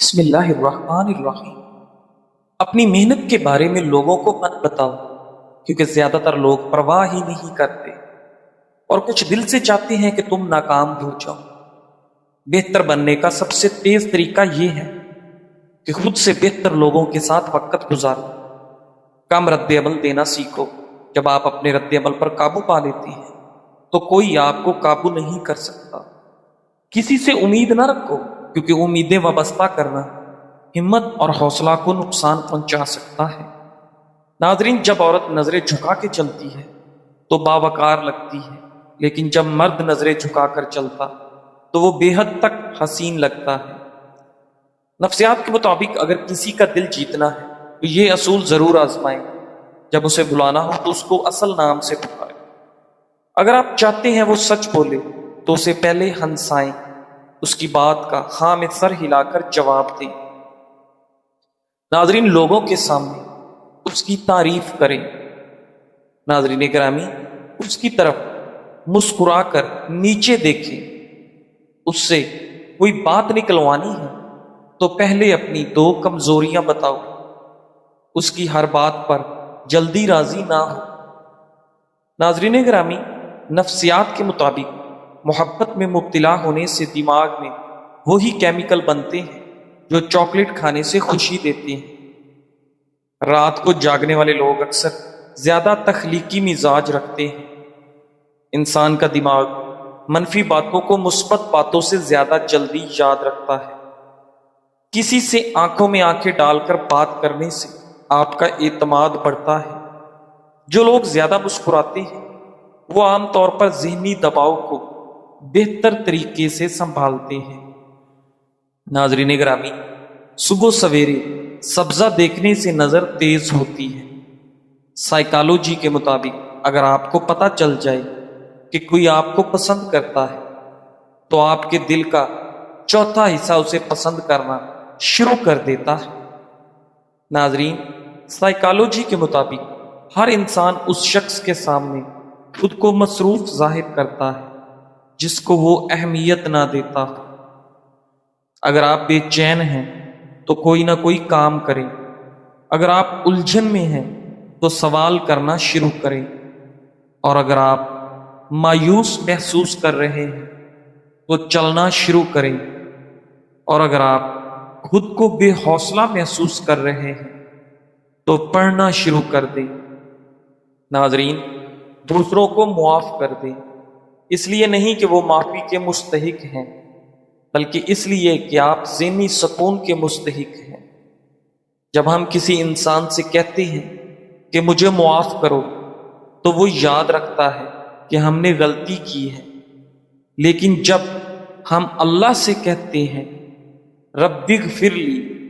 بسم اللہ الرحمن الرحیم۔ اپنی محنت کے بارے میں لوگوں کو مت بتاؤ، کیونکہ زیادہ تر لوگ پرواہ ہی نہیں کرتے اور کچھ دل سے چاہتے ہیں کہ تم ناکام ہو جاؤ۔ بہتر بننے کا سب سے تیز طریقہ یہ ہے کہ خود سے بہتر لوگوں کے ساتھ وقت گزارو۔ کم رد عمل دینا سیکھو۔ جب آپ اپنے رد عمل پر قابو پا لیتے ہیں تو کوئی آپ کو قابو نہیں کر سکتا۔ کسی سے امید نہ رکھو، کیونکہ امیدیں وابستہ کرنا ہمت اور حوصلہ کو نقصان پہنچا سکتا ہے۔ ناظرین، جب عورت نظریں جھکا کے چلتی ہے تو باوقار لگتی ہے، لیکن جب مرد نظریں جھکا کر چلتا تو وہ بے حد تک حسین لگتا ہے۔ نفسیات کے مطابق اگر کسی کا دل جیتنا ہے تو یہ اصول ضرور آزمائیں۔ جب اسے بلانا ہو تو اس کو اصل نام سے پکاریں۔ اگر آپ چاہتے ہیں وہ سچ بولے تو اسے پہلے ہنسائیں، اس کی بات کا ہاں میں سر ہلا کر جواب دیں۔ ناظرین، لوگوں کے سامنے اس کی تعریف کریں۔ ناظرین گرامی، اس کی طرف مسکرا کر نیچے دیکھیں۔ اس سے کوئی بات نکلوانی ہے تو پہلے اپنی دو کمزوریاں بتاؤ۔ اس کی ہر بات پر جلدی راضی نہ ہو۔ ناظرین گرامی، نفسیات کے مطابق محبت میں مبتلا ہونے سے دماغ میں وہی کیمیکل بنتے ہیں جو چاکلیٹ کھانے سے خوشی دیتے ہیں۔ رات کو جاگنے والے لوگ اکثر زیادہ تخلیقی مزاج رکھتے ہیں۔ انسان کا دماغ منفی باتوں کو مثبت باتوں سے زیادہ جلدی یاد رکھتا ہے۔ کسی سے آنکھوں میں آنکھیں ڈال کر بات کرنے سے آپ کا اعتماد بڑھتا ہے۔ جو لوگ زیادہ مسکراتے ہیں وہ عام طور پر ذہنی دباؤ کو بہتر طریقے سے سنبھالتے ہیں۔ ناظرین گرامی، صبح سویرے سبزہ دیکھنے سے نظر تیز ہوتی ہے۔ سائیکالوجی کے مطابق اگر آپ کو پتہ چل جائے کہ کوئی آپ کو پسند کرتا ہے تو آپ کے دل کا چوتھا حصہ اسے پسند کرنا شروع کر دیتا ہے۔ ناظرین، سائیکالوجی کے مطابق ہر انسان اس شخص کے سامنے خود کو مصروف ظاہر کرتا ہے جس کو وہ اہمیت نہ دیتا ہو۔ اگر آپ بے چین ہیں تو کوئی نہ کوئی کام کریں۔ اگر آپ الجھن میں ہیں تو سوال کرنا شروع کریں، اور اگر آپ مایوس محسوس کر رہے ہیں تو چلنا شروع کریں، اور اگر آپ خود کو بے حوصلہ محسوس کر رہے ہیں تو پڑھنا شروع کر دیں۔ ناظرین، دوسروں کو معاف کر دیں، اس لیے نہیں کہ وہ معافی کے مستحق ہیں، بلکہ اس لیے کہ آپ ذہنی سکون کے مستحق ہیں۔ جب ہم کسی انسان سے کہتے ہیں کہ مجھے معاف کرو تو وہ یاد رکھتا ہے کہ ہم نے غلطی کی ہے، لیکن جب ہم اللہ سے کہتے ہیں رب اغفر لی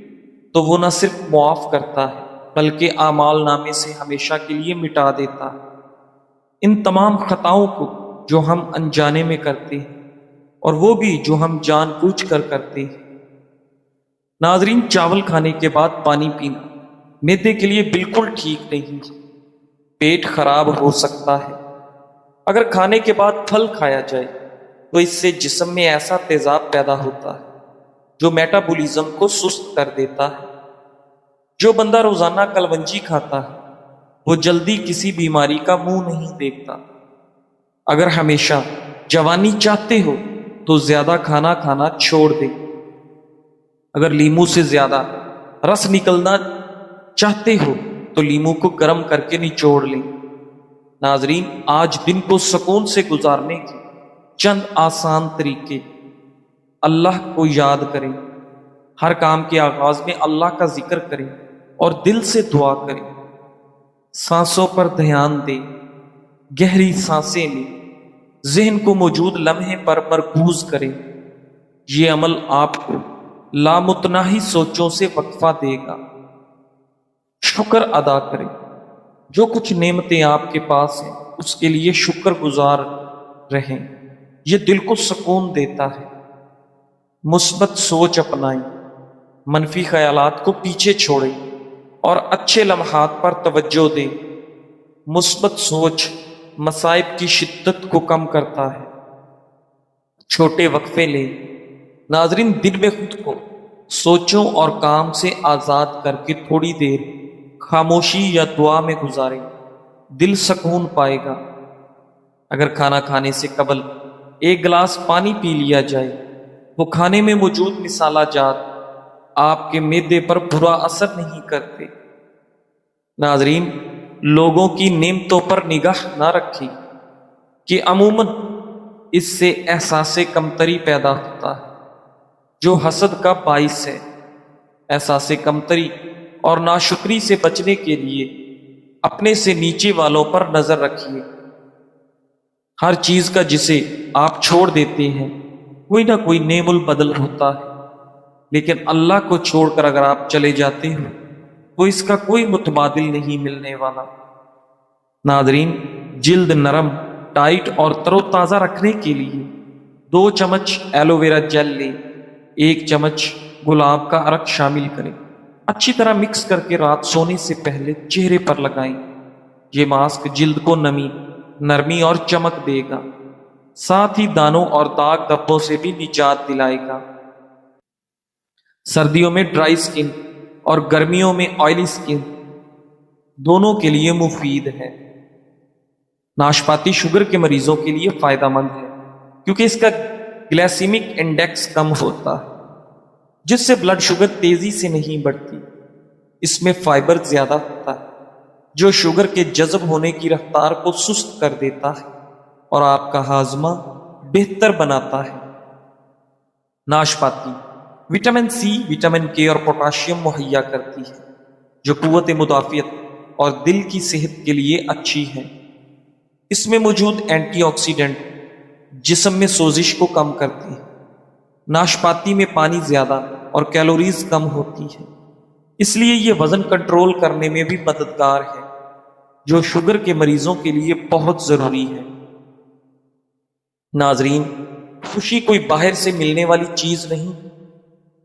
تو وہ نہ صرف معاف کرتا ہے بلکہ اعمال نامے سے ہمیشہ کے لیے مٹا دیتا ہے۔ ان تمام خطاؤں کو جو ہم انجانے میں کرتے ہیں اور وہ بھی جو ہم جان بوجھ کر کرتے ہیں۔ ناظرین، چاول کھانے کے بعد پانی پینا معدے کے لیے بالکل ٹھیک نہیں ہے۔ پیٹ خراب ہو سکتا ہے۔ اگر کھانے کے بعد پھل کھایا جائے تو اس سے جسم میں ایسا تیزاب پیدا ہوتا ہے جو میٹابولزم کو سست کر دیتا ہے۔ جو بندہ روزانہ کلونجی کھاتا ہے وہ جلدی کسی بیماری کا منہ نہیں دیکھتا۔ اگر ہمیشہ جوانی چاہتے ہو تو زیادہ کھانا کھانا چھوڑ دیں۔ اگر لیمو سے زیادہ رس نکلنا چاہتے ہو تو لیمو کو گرم کر کے نچوڑ لیں۔ ناظرین، آج دن کو سکون سے گزارنے کے چند آسان طریقے۔ اللہ کو یاد کریں۔ ہر کام کے آغاز میں اللہ کا ذکر کریں اور دل سے دعا کریں۔ سانسوں پر دھیان دیں۔ گہری سانسیں لیں۔ ذہن کو موجود لمحے پر مرکوز کریں۔ یہ عمل آپ کو لامتناہی سوچوں سے وقفہ دے گا۔ شکر ادا کریں۔ جو کچھ نعمتیں آپ کے پاس ہیں اس کے لیے شکر گزار رہیں۔ یہ دل کو سکون دیتا ہے۔ مثبت سوچ اپنائیں۔ منفی خیالات کو پیچھے چھوڑیں اور اچھے لمحات پر توجہ دیں۔ مثبت سوچ مصائب کی شدت کو کم کرتا ہے۔ چھوٹے وقفے لیں۔ ناظرین، دن میں خود کو سوچوں اور کام سے آزاد کر کے تھوڑی دیر خاموشی یا دعا میں گزاریں، دل سکون پائے گا۔ اگر کھانا کھانے سے قبل ایک گلاس پانی پی لیا جائے، وہ کھانے میں موجود مصالحہ جات آپ کے معدے پر برا اثر نہیں کرتے۔ ناظرین، لوگوں کی نعمتوں پر نگاہ نہ رکھیں کہ عموماً اس سے احساس کمتری پیدا ہوتا ہے جو حسد کا باعث ہے۔ احساس کمتری اور ناشکری سے بچنے کے لیے اپنے سے نیچے والوں پر نظر رکھیے۔ ہر چیز کا جسے آپ چھوڑ دیتے ہیں کوئی نہ کوئی نعم البدل ہوتا ہے، لیکن اللہ کو چھوڑ کر اگر آپ چلے جاتے ہو تو اس کا کوئی متبادل نہیں ملنے والا۔ ناظرین، جلد نرم، ٹائٹ اور تر و تازہ رکھنے کے لیے 2 چمچ ایلو ویرا جیل لیں، 1 چمچ گلاب کا عرق شامل کریں، اچھی طرح مکس کر کے رات سونے سے پہلے چہرے پر لگائیں۔ یہ ماسک جلد کو نمی، نرمی اور چمک دے گا، ساتھ ہی دانوں اور داغ دھبوں سے بھی نجات دلائے گا۔ سردیوں میں ڈرائی سکن اور گرمیوں میں آئلی سکن دونوں کے لیے مفید ہے۔ ناشپاتی شوگر کے مریضوں کے لیے فائدہ مند ہے کیونکہ اس کا گلائسیمک انڈیکس کم ہوتا ہے، جس سے بلڈ شوگر تیزی سے نہیں بڑھتی۔ اس میں فائبر زیادہ ہوتا ہے جو شوگر کے جذب ہونے کی رفتار کو سست کر دیتا ہے اور آپ کا ہاضمہ بہتر بناتا ہے۔ ناشپاتی وٹامن سی، وٹامن کے اور پوٹاشیم مہیا کرتی ہے جو قوت مدافعت اور دل کی صحت کے لیے اچھی ہے۔ اس میں موجود اینٹی آکسیڈنٹ جسم میں سوزش کو کم کرتی ہے۔ ناشپاتی میں پانی زیادہ اور کیلوریز کم ہوتی ہے، اس لیے یہ وزن کنٹرول کرنے میں بھی مددگار ہے، جو شوگر کے مریضوں کے لیے بہت ضروری ہے۔ ناظرین، خوشی کوئی باہر سے ملنے والی چیز نہیں،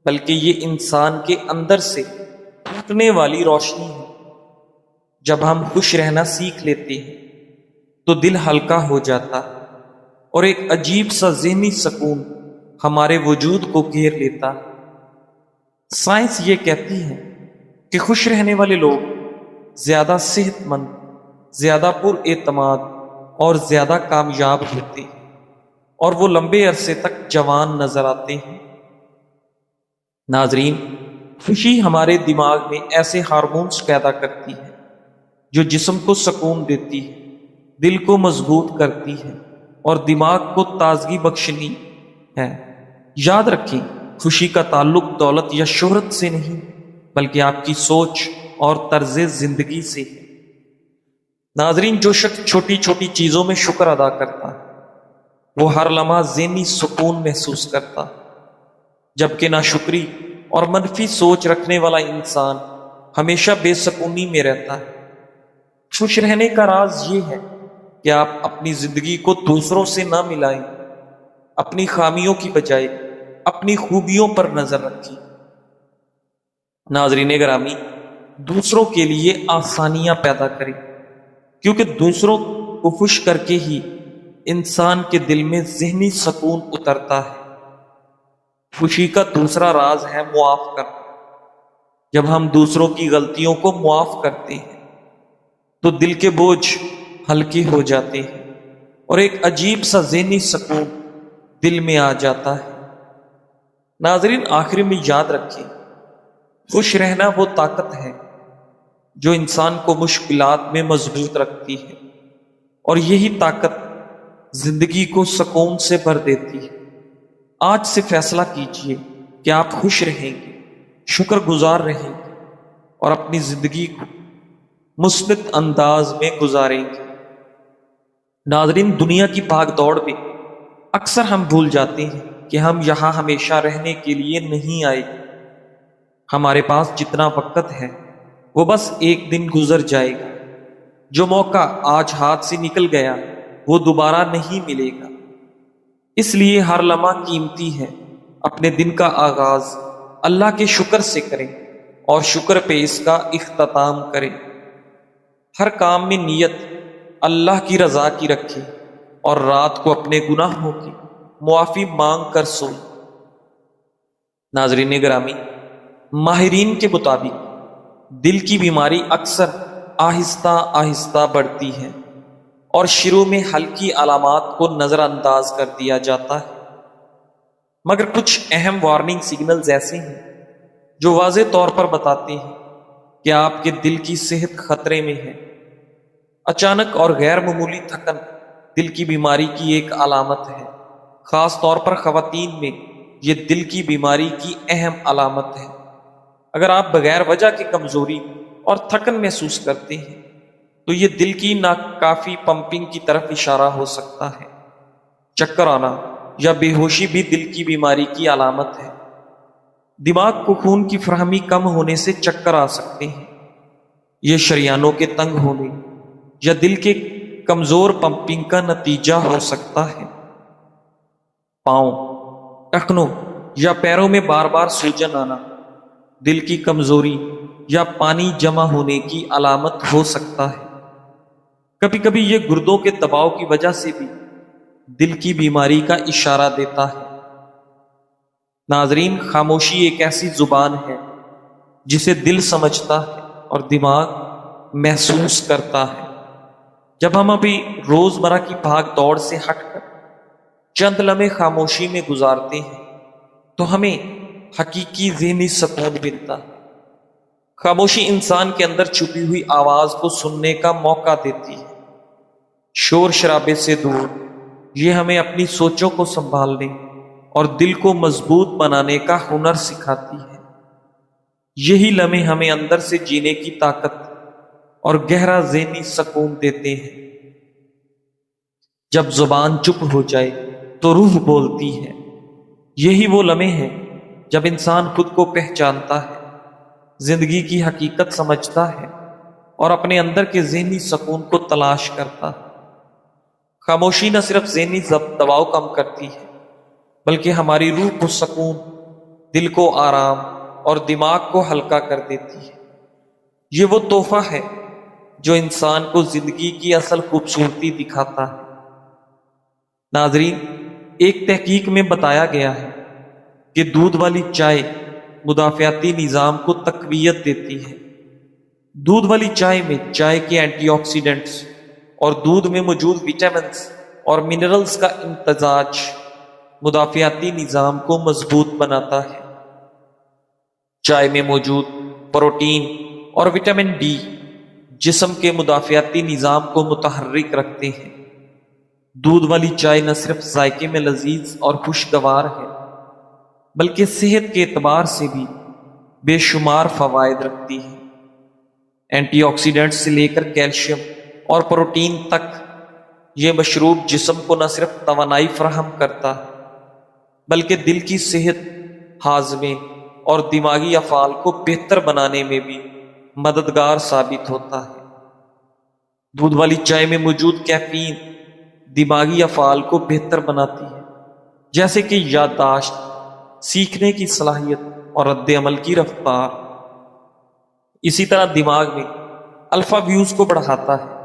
بلکہ یہ انسان کے اندر سے پھوٹنے والی روشنی ہے۔ جب ہم خوش رہنا سیکھ لیتے ہیں تو دل ہلکا ہو جاتا ہے اور ایک عجیب سا ذہنی سکون ہمارے وجود کو گھیر لیتا ہے۔ سائنس یہ کہتی ہے کہ خوش رہنے والے لوگ زیادہ صحت مند، زیادہ پر اعتماد اور زیادہ کامیاب ہوتے ہیں، اور وہ لمبے عرصے تک جوان نظر آتے ہیں۔ ناظرین، خوشی ہمارے دماغ میں ایسے ہارمونز پیدا کرتی ہے جو جسم کو سکون دیتی ہے، دل کو مضبوط کرتی ہے اور دماغ کو تازگی بخشنی ہے۔ یاد رکھیں، خوشی کا تعلق دولت یا شہرت سے نہیں بلکہ آپ کی سوچ اور طرز زندگی سے ہے۔ ناظرین، جو شخص چھوٹی چھوٹی چیزوں میں شکر ادا کرتا ہے وہ ہر لمحہ ذہنی سکون محسوس کرتا ہے، جبکہ ناشکری اور منفی سوچ رکھنے والا انسان ہمیشہ بے سکونی میں رہتا ہے۔ خوش رہنے کا راز یہ ہے کہ آپ اپنی زندگی کو دوسروں سے نہ ملائیں، اپنی خامیوں کی بجائے اپنی خوبیوں پر نظر رکھیں۔ ناظرین گرامی، دوسروں کے لیے آسانیاں پیدا کریں، کیونکہ دوسروں کو خوش کر کے ہی انسان کے دل میں ذہنی سکون اترتا ہے۔ خوشی کا دوسرا راز ہے معاف کرنا۔ جب ہم دوسروں کی غلطیوں کو معاف کرتے ہیں تو دل کے بوجھ ہلکے ہو جاتے ہیں اور ایک عجیب سا ذہنی سکون دل میں آ جاتا ہے۔ ناظرین، آخر میں یاد رکھیں، خوش رہنا وہ طاقت ہے جو انسان کو مشکلات میں مضبوط رکھتی ہے، اور یہی طاقت زندگی کو سکون سے بھر دیتی ہے۔ آج سے فیصلہ کیجئے کہ آپ خوش رہیں گے، شکر گزار رہیں گے اور اپنی زندگی کو مثبت انداز میں گزاریں گے۔ ناظرین، دنیا کی بھاگ دوڑ میں اکثر ہم بھول جاتے ہیں کہ ہم یہاں ہمیشہ رہنے کے لیے نہیں آئے۔ ہمارے پاس جتنا وقت ہے وہ بس ایک دن گزر جائے گا۔ جو موقع آج ہاتھ سے نکل گیا وہ دوبارہ نہیں ملے گا، اس لیے ہر لمحہ قیمتی ہے۔ اپنے دن کا آغاز اللہ کے شکر سے کریں اور شکر پہ اس کا اختتام کریں۔ ہر کام میں نیت اللہ کی رضا کی رکھیں اور رات کو اپنے گناہوں کی معافی مانگ کر سوئیں۔ ناظرین گرامی، ماہرین کے مطابق دل کی بیماری اکثر آہستہ آہستہ بڑھتی ہے اور شروع میں ہلکی علامات کو نظر انداز کر دیا جاتا ہے، مگر کچھ اہم وارننگ سگنلز ایسے ہیں جو واضح طور پر بتاتے ہیں کہ آپ کے دل کی صحت خطرے میں ہے۔ اچانک اور غیر معمولی تھکن دل کی بیماری کی ایک علامت ہے، خاص طور پر خواتین میں یہ دل کی بیماری کی اہم علامت ہے۔ اگر آپ بغیر وجہ کی کمزوری اور تھکن محسوس کرتے ہیں تو یہ دل کی ناکافی پمپنگ کی طرف اشارہ ہو سکتا ہے۔ چکر آنا یا بے ہوشی بھی دل کی بیماری کی علامت ہے۔ دماغ کو خون کی فراہمی کم ہونے سے چکر آ سکتے ہیں۔ یہ شریانوں کے تنگ ہونے یا دل کے کمزور پمپنگ کا نتیجہ ہو سکتا ہے۔ پاؤں، ٹخنوں یا پیروں میں بار بار سوجن آنا دل کی کمزوری یا پانی جمع ہونے کی علامت ہو سکتا ہے۔ کبھی کبھی یہ گردوں کے دباؤ کی وجہ سے بھی دل کی بیماری کا اشارہ دیتا ہے۔ ناظرین، خاموشی ایک ایسی زبان ہے جسے دل سمجھتا ہے اور دماغ محسوس کرتا ہے۔ جب ہم ابھی روزمرہ کی بھاگ دوڑ سے ہٹ کر چند لمحے خاموشی میں گزارتے ہیں تو ہمیں حقیقی ذہنی سکون ملتا ہے۔ خاموشی انسان کے اندر چھپی ہوئی آواز کو سننے کا موقع دیتی ہے۔ شور شرابے سے دور یہ ہمیں اپنی سوچوں کو سنبھالنے اور دل کو مضبوط بنانے کا ہنر سکھاتی ہے۔ یہی لمحے ہمیں اندر سے جینے کی طاقت اور گہرا ذہنی سکون دیتے ہیں۔ جب زبان چپ ہو جائے تو روح بولتی ہے۔ یہی وہ لمحے ہیں جب انسان خود کو پہچانتا ہے، زندگی کی حقیقت سمجھتا ہے اور اپنے اندر کے ذہنی سکون کو تلاش کرتا ہے۔ خاموشی نہ صرف ذہنی دباؤ کم کرتی ہے بلکہ ہماری روح کو سکون، دل کو آرام اور دماغ کو ہلکا کر دیتی ہے۔ یہ وہ تحفہ ہے جو انسان کو زندگی کی اصل خوبصورتی دکھاتا ہے۔ ناظرین، ایک تحقیق میں بتایا گیا ہے کہ دودھ والی چائے مدافعتی نظام کو تقویت دیتی ہے۔ دودھ والی چائے میں چائے کے اینٹی آکسیڈنٹس اور دودھ میں موجود وٹامنز اور منرلز کا امتزاج مدافعتی نظام کو مضبوط بناتا ہے۔ چائے میں موجود پروٹین اور وٹامن ڈی جسم کے مدافعتی نظام کو متحرک رکھتے ہیں۔ دودھ والی چائے نہ صرف ذائقے میں لذیذ اور خوشگوار ہے بلکہ صحت کے اعتبار سے بھی بے شمار فوائد رکھتی ہے۔ اینٹی آکسیڈنٹ سے لے کر کیلشیم اور پروٹین تک یہ مشروب جسم کو نہ صرف توانائی فراہم کرتا ہے بلکہ دل کی صحت، ہاضمے اور دماغی افعال کو بہتر بنانے میں بھی مددگار ثابت ہوتا ہے۔ دودھ والی چائے میں موجود کیفین دماغی افعال کو بہتر بناتی ہے، جیسے کہ یادداشت، سیکھنے کی صلاحیت اور رد عمل کی رفتار۔ اسی طرح دماغ میں الفا ویوز کو بڑھاتا ہے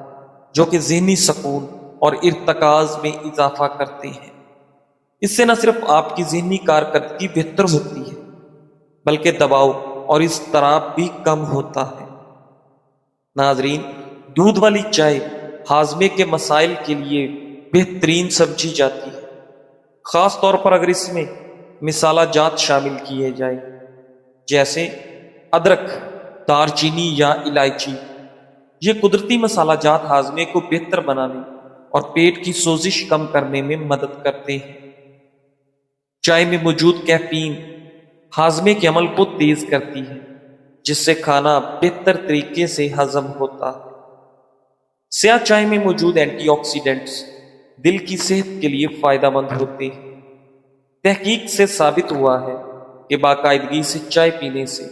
جو کہ ذہنی سکون اور ارتکاز میں اضافہ کرتے ہیں۔ اس سے نہ صرف آپ کی ذہنی کارکردگی بہتر ہوتی ہے بلکہ دباؤ اور اضطراب بھی کم ہوتا ہے۔ ناظرین، دودھ والی چائے ہاضمے کے مسائل کے لیے بہترین سمجھی جاتی ہے، خاص طور پر اگر اس میں مصالحہ جات شامل کیے جائیں جیسے ادرک، دار چینی یا الائچی۔ یہ قدرتی مصالحہ جات ہاضمے کو بہتر بنانے اور پیٹ کی سوزش کم کرنے میں مدد کرتے ہیں۔ چائے میں موجود کیفین ہاضمے کے عمل کو تیز کرتی ہے جس سے کھانا بہتر طریقے سے ہضم ہوتا ہے۔ سیاہ چائے میں موجود اینٹی آکسیڈنٹس دل کی صحت کے لیے فائدہ مند ہوتے ہیں۔ تحقیق سے ثابت ہوا ہے کہ باقاعدگی سے چائے پینے سے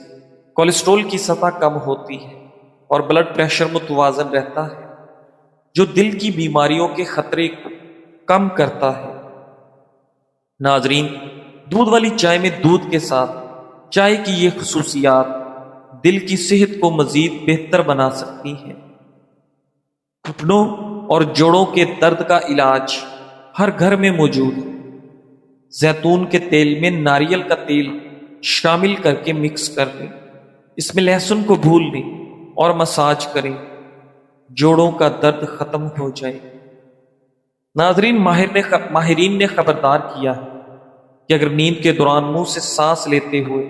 کولیسٹرول کی سطح کم ہوتی ہے اور بلڈ پریشر متوازن رہتا ہے، جو دل کی بیماریوں کے خطرے کو کم کرتا ہے۔ ناظرین، دودھ والی چائے میں دودھ کے ساتھ چائے کی یہ خصوصیات دل کی صحت کو مزید بہتر بنا سکتی ہیں۔ گھٹنوں اور جوڑوں کے درد کا علاج ہر گھر میں موجود ہے۔ زیتون کے تیل میں ناریل کا تیل شامل کر کے مکس کر لیں۔ اس میں لہسن کو بھون لیں اور مساج کریں، جوڑوں کا درد ختم ہو جائے۔ ناظرین، ماہرین نے خبردار کیا ہے کہ اگر نیند کے دوران منہ سے سانس لیتے ہوئے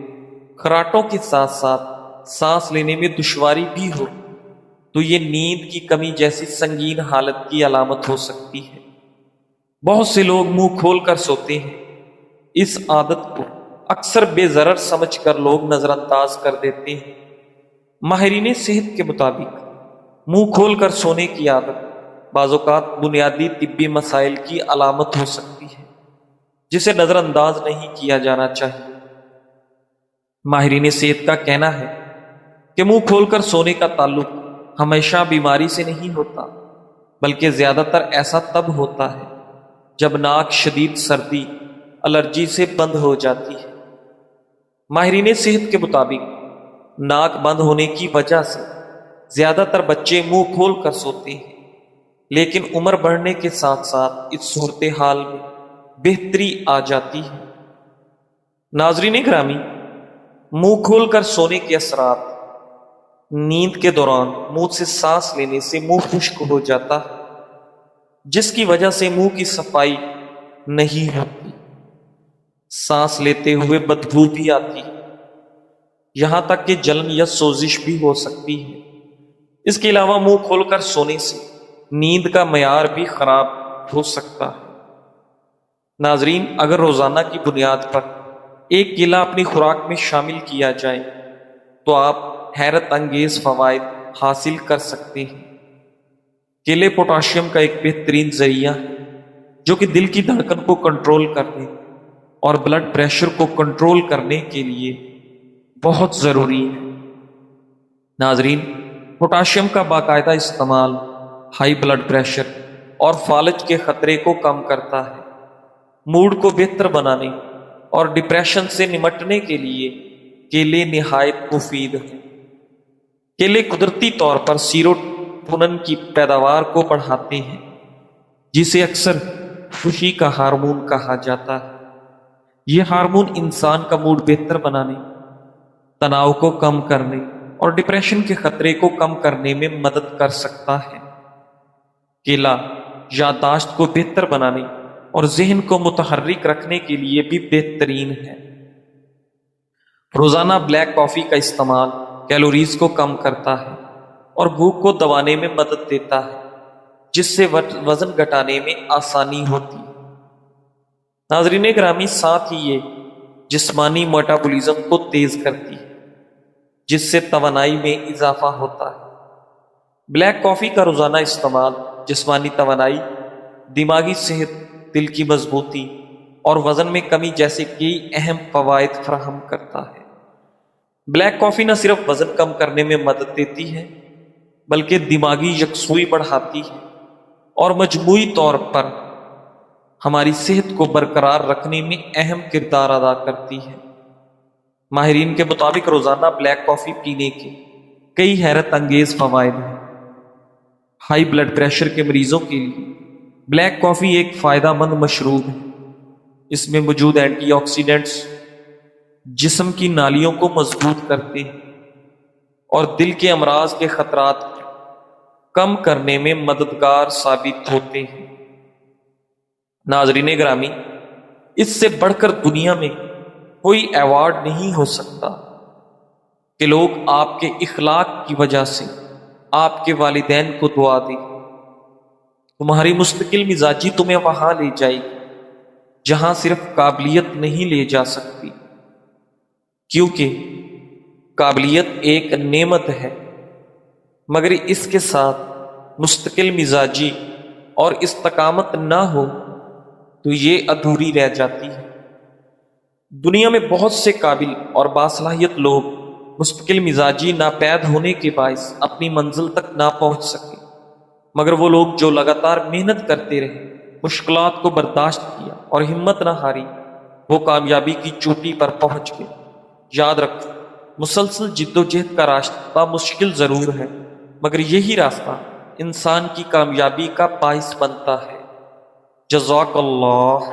خراٹوں کے ساتھ ساتھ سانس لینے میں دشواری بھی ہو تو یہ نیند کی کمی جیسی سنگین حالت کی علامت ہو سکتی ہے۔ بہت سے لوگ منہ کھول کر سوتے ہیں۔ اس عادت کو اکثر بے ضرر سمجھ کر لوگ نظر انداز کر دیتے ہیں۔ ماہرین صحت کے مطابق منہ کھول کر سونے کی عادت بعض اوقات بنیادی طبی مسائل کی علامت ہو سکتی ہے، جسے نظر انداز نہیں کیا جانا چاہیے۔ ماہرین صحت کا کہنا ہے کہ منہ کھول کر سونے کا تعلق ہمیشہ بیماری سے نہیں ہوتا، بلکہ زیادہ تر ایسا تب ہوتا ہے جب ناک شدید سردی، الرجی سے بند ہو جاتی ہے۔ ماہرین صحت کے مطابق ناک بند ہونے کی وجہ سے زیادہ تر بچے منہ کھول کر سوتے ہیں، لیکن عمر بڑھنے کے ساتھ ساتھ اس صورتحال میں بہتری آ جاتی ہے۔ ناظرین گرامی، منہ کھول کر سونے کے اثرات: نیند کے دوران منہ سے سانس لینے سے منہ خشک ہو جاتا ہے، جس کی وجہ سے منہ کی صفائی نہیں ہوتی۔ سانس لیتے ہوئے بدبو بھی آتی ہے، یہاں تک کہ جلن یا سوزش بھی ہو سکتی ہے۔ اس کے علاوہ منہ کھول کر سونے سے نیند کا معیار بھی خراب ہو سکتا ہے۔ ناظرین، اگر روزانہ کی بنیاد پر ایک کیلا اپنی خوراک میں شامل کیا جائے تو آپ حیرت انگیز فوائد حاصل کر سکتے ہیں۔ کیلے پوٹاشیم کا ایک بہترین ذریعہ ہے جو کہ دل کی دھڑکن کو کنٹرول کرنے اور بلڈ پریشر کو کنٹرول کرنے کے لیے بہت ضروری ہے۔ ناظرین، پوٹاشیم کا باقاعدہ استعمال ہائی بلڈ پریشر اور فالج کے خطرے کو کم کرتا ہے۔ موڈ کو بہتر بنانے اور ڈپریشن سے نمٹنے کے لیے کیلے نہایت مفید ہیں۔ کیلے قدرتی طور پر سیروٹونن کی پیداوار کو بڑھاتے ہیں، جسے اکثر خوشی کا ہارمون کہا جاتا ہے۔ یہ ہارمون انسان کا موڈ بہتر بنانے، تناؤ کو کم کرنے اور ڈپریشن کے خطرے کو کم کرنے میں مدد کر سکتا ہے۔ کیلا یادداشت کو بہتر بنانے اور ذہن کو متحرک رکھنے کے لیے بھی بہترین ہے۔ روزانہ بلیک کافی کا استعمال کیلوریز کو کم کرتا ہے اور بھوک کو دبانے میں مدد دیتا ہے، جس سے وزن گھٹانے میں آسانی ہوتی ہے۔ ناظرین گرامی، ساتھ ہی یہ جسمانی میٹابولزم کو تیز کرتی ہے، جس سے توانائی میں اضافہ ہوتا ہے۔ بلیک کافی کا روزانہ استعمال جسمانی توانائی، دماغی صحت، دل کی مضبوطی اور وزن میں کمی جیسے کئی اہم فوائد فراہم کرتا ہے۔ بلیک کافی نہ صرف وزن کم کرنے میں مدد دیتی ہے، بلکہ دماغی یکسوئی بڑھاتی ہے اور مجموعی طور پر ہماری صحت کو برقرار رکھنے میں اہم کردار ادا کرتی ہے۔ ماہرین کے مطابق روزانہ بلیک کافی پینے کے کئی حیرت انگیز فوائد ہیں۔ ہائی بلڈ پریشر کے مریضوں کے لیے بلیک کافی ایک فائدہ مند مشروب ہے۔ اس میں موجود اینٹی آکسیڈنٹس جسم کی نالیوں کو مضبوط کرتے ہیں اور دل کے امراض کے خطرات کو کم کرنے میں مددگار ثابت ہوتے ہیں۔ ناظرین گرامی، اس سے بڑھ کر دنیا میں کوئی ایوارڈ نہیں ہو سکتا کہ لوگ آپ کے اخلاق کی وجہ سے آپ کے والدین کو دعا دیں۔ تمہاری مستقل مزاجی تمہیں وہاں لے جائے گی جہاں صرف قابلیت نہیں لے جا سکتی، کیونکہ قابلیت ایک نعمت ہے، مگر اس کے ساتھ مستقل مزاجی اور استقامت نہ ہو تو یہ ادھوری رہ جاتی ہے۔ دنیا میں بہت سے قابل اور باصلاحیت لوگ مستقل مزاجی ناپید ہونے کے باعث اپنی منزل تک نہ پہنچ سکے، مگر وہ لوگ جو لگاتار محنت کرتے رہے، مشکلات کو برداشت کیا اور ہمت نہ ہاری، وہ کامیابی کی چوٹی پر پہنچ گئے۔ یاد رکھو، مسلسل جد و جہد کا راستہ مشکل ضرور ہے، مگر یہی راستہ انسان کی کامیابی کا باعث بنتا ہے۔ جزاک اللہ۔